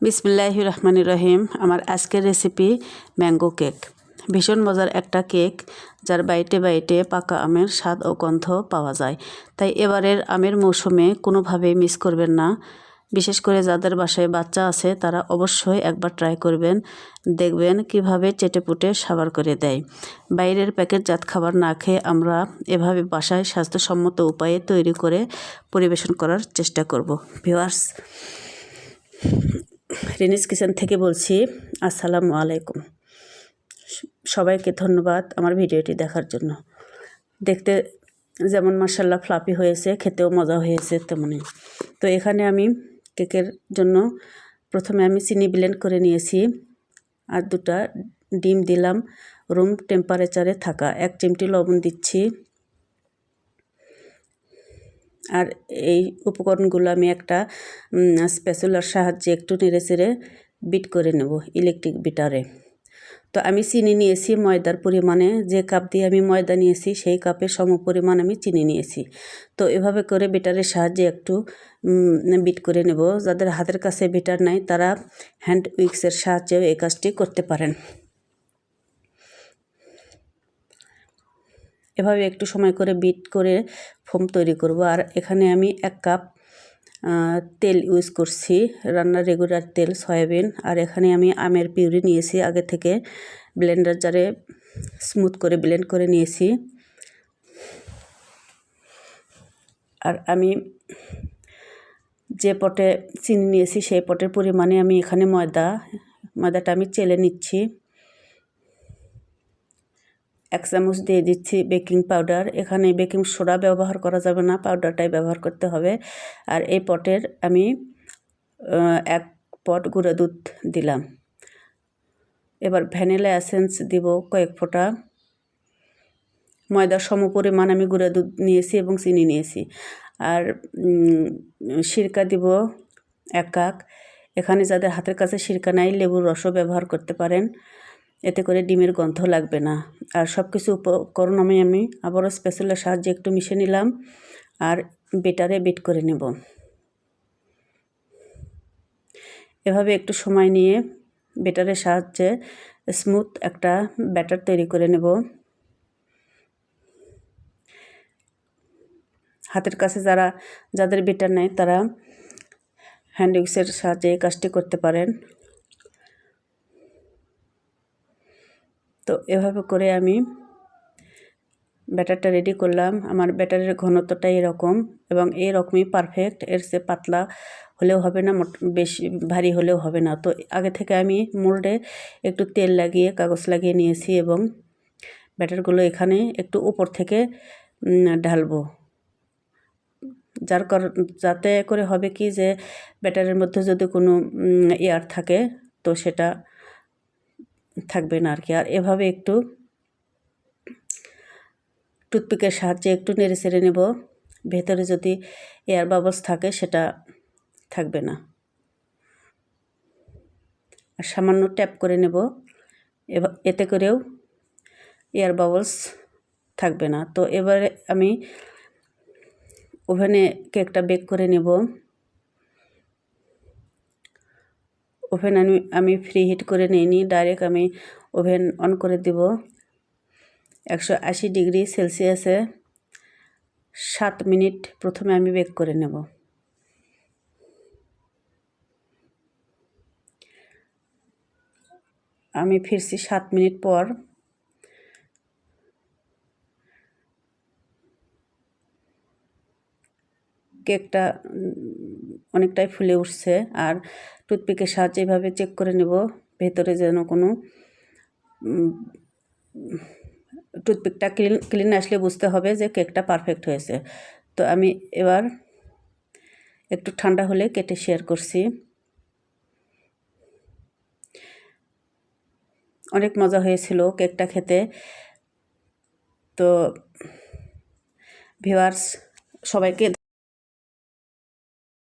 বিসমিল্লাহির রহমানির রহিম। আমার আজকের রেসিপি ম্যাঙ্গো কেক। ভীষণ মজার একটা কেক, যার বাইটে বাইটে পাকা আমের স্বাদ ও গন্ধ পাওয়া যায়। তাই এবারের আমের মৌসুমে কোনোভাবেই মিস করবেন না। বিশেষ করে যাদের বাসায় বাচ্চা আছে তারা অবশ্যই একবার ট্রাই করবেন, দেখবেন কিভাবে চেটেপুটে সাবার করে দেয়। বাইরের প্যাকেটজাত খাবার না খেয়ে আমরা এভাবে বাসায় স্বাস্থ্যসম্মত উপায়ে তৈরি করে পরিবেশন করার চেষ্টা করব। ভিউয়ার্স, রিনিস কিচেন থেকে বলছি, আসসালামু আলাইকুম। সবাইকে ধন্যবাদ আমার ভিডিওটি দেখার জন্য। দেখতে যেমন মাশাআল্লাহ ফ্লাফি হয়েছে, খেতেও মজা হয়েছে তেমনই। তো এখানে আমি কেকের জন্য প্রথমে আমি চিনি ব্লেন্ড করে নিয়েছি, আর 2টা ডিম দিলাম রুম টেম্পারেচারে থাকা। 1 চিমটি লবণ দিচ্ছি। আর এই উপকরণগুলো আমি একটা স্প্যাচুলার সাহায্যে একটু নেড়ে চেড়ে বিট করে নেব ইলেকট্রিক বিটারে। তো আমি চিনি নিয়েছি ময়দার পরিমাণে, যে কাপ দিয়ে আমি ময়দা নিয়েছি সেই কাপের সমপরিমাণ আমি চিনি নিয়েছি। তো এভাবে করে বিটারের সাহায্যে একটু বিট করে নেব। যাদের হাতের কাছে বিটার নাই তারা হ্যান্ড উইক্সের সাহায্যেও এই কাজটি করতে পারেন। এভাবে একটু সময় করে বিট করে ফোম তৈরি করব। আর এখানে আমি 1 কাপ তেল ইউজ করছি, রান্নার রেগুলার তেল সয়াবিন। আর এখানে আমি আমের পিউরি নিয়েছি, আগে থেকে ব্লেন্ডার জারে স্মুথ করে ব্লেন্ড করে নিয়েছি। আর আমি যে পটে চিনি নিয়েছি সেই পটের পরিমাণে আমি এখানে ময়দাটা আমি চেলে নিচ্ছি। 1 চামচ দিয়ে দিচ্ছি বেকিং পাউডার। এখানে বেকিং সোডা ব্যবহার করা যাবে না, পাউডারটাই ব্যবহার করতে হবে। আর এই পটের আমি 1 পট গুঁড়া দুধ দিলাম। এবার ভ্যানিলা এসেন্স দিব কয়েক ফোঁটা। ময়দার সমপরিমাণ আমি গুঁড়া দুধ নিয়েছি এবং চিনি নিয়েছি। আর সিরকা দিব 1 কাপ। এখানে যাদের হাতের কাছে সিরকা নাই লেবুর রসও ব্যবহার করতে পারেন, এতে করে ডিমের গন্ধ লাগবে না। আর সব কিছু উপকরণ আমি আবারও স্প্যাচুলার সাহায্যে একটু মিশিয়ে নিলাম আর বেটারে বিট করে নেব। এভাবে একটু সময় নিয়ে বেটারের সাহায্যে স্মুথ একটা ব্যাটার তৈরি করে নেব। হাতের কাছে যাদের বেটার নেই তারা হ্যান্ড উইক্সের সাহায্যে এই কাজটি করতে পারেন। তো এভাবে করে আমি ব্যাটারটা রেডি করলাম। আমার ব্যাটারের ঘনত্বটা এরকম এবং এরকমই পারফেক্ট। এর চেয়ে পাতলা হলেও হবে না, বেশি ভারী হলেও হবে না। তো আগে থেকে আমি মোল্ডে একটু তেল লাগিয়ে কাগজ লাগিয়ে নিয়েছি এবং ব্যাটারগুলো এখানে একটু উপর থেকে ঢালবো, যাতে করে হবে কি যে ব্যাটারের মধ্যে যদি কোনো এয়ার থাকে তো সেটা থাকবে না আর কি। আর এভাবে একটু টুথপিকের সাহায্যে একটু নেড়ে চেড়ে নেব। ভেতরে যদি এয়ার বাবলস থাকে সেটা থাকবে না। আর সামান্য ট্যাপ করে নেব, এতে করেও এয়ার বাবলস থাকবে না। তো এবারে আমি ওভেনে কেকটা বেক করে নেব। ওভেন আমি ফ্রি হিট করে নিইনি, ডাইরেক্ট আমি ওভেন অন করে দিব 180 ডিগ্রি সেলসিয়াসে 7 মিনিট প্রথমে আমি বেক করে নেব। আমি ফিরছি 7 মিনিট পর। কেকটা অনেকটাই ফুলে উঠছে। আর টুথপিকের সাহায্যে এভাবে চেক করে নেব ভেতরে যেন কোনো টুথপিকটা ক্লিন আসলে বুঝতে হবে যে কেকটা পারফেক্ট হয়েছে। তো আমি এবার একটু ঠান্ডা হলে কেটে শেয়ার করছি। অনেক মজা হয়েছিল কেকটা খেতে। তো ভিউয়ার্স, সবাইকে